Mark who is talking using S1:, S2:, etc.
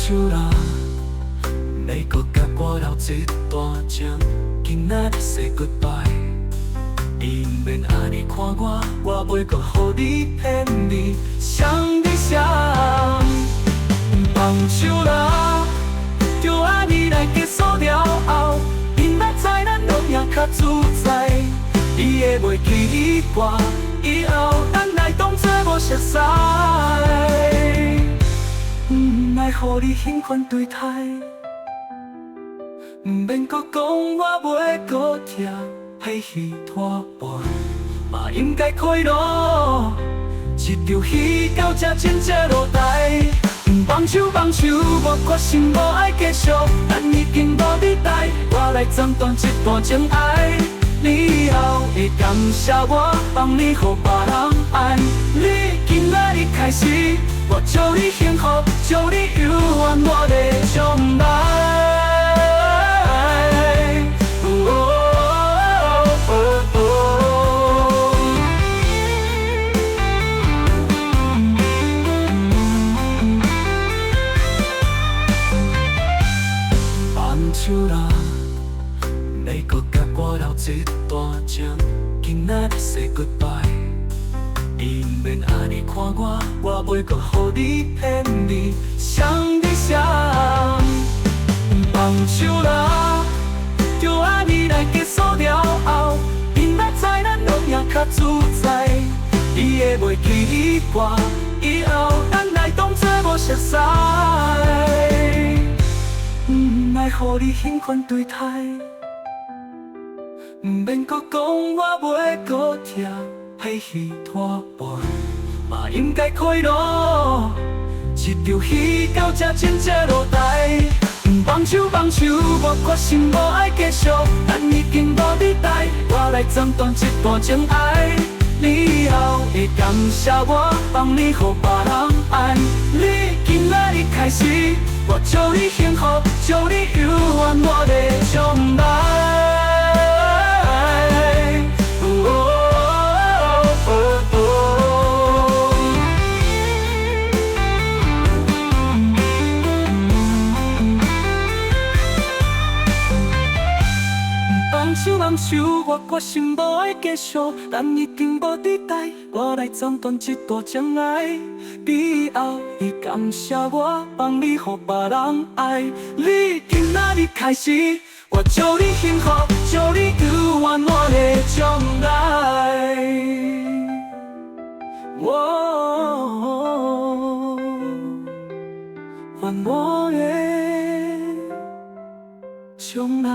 S1: 手啦，你搁甲我留一段情，今仔日 say goodbye。伊毋免安尼看我，我袂搁予你骗你，想你想。放手啦，就安尼来结束了后，明仔载咱拢也较自在。你会袂记我，以后咱来当作无熟识。爱予你兴奋对待，毋免搁讲我袂搁听，彼戏拖半，嘛应该开路。一场戏到这真正落台，放手放手，我决心无爱继续，咱已经无你待，我来斩断这段情爱。你以后会感谢我，帮你予别人爱。你今仔日开始，我祝你幸福，祝你永远我的将来。放手啦，你搁甲我留一段情，今仔日 say goodbye。伊毋免安尼看我，我袂搁予你骗你，想你想。放手啦，就安尼来结束了后，明仔载咱拢也较自在。你会袂记我，以后咱来当作无熟识。爱予你兴奋对待，毋免搁讲我袂搁听，彼戏拖半，嘛应该开路。一场戏到这真正落台，放手放手，我决心无爱继续，咱已经无你待，我来斩断这段情爱。你以后会感谢我，帮你予别人爱。你今仔日开始，我祝你幸福，祝你永远我的将来。放手，我决心无爱继续，咱已经无你待，我来斩断这段情爱。你以后会感谢我，帮你予别人爱。你今仔日开始，我祝你幸福，祝你永远我的将来。愿我的将来。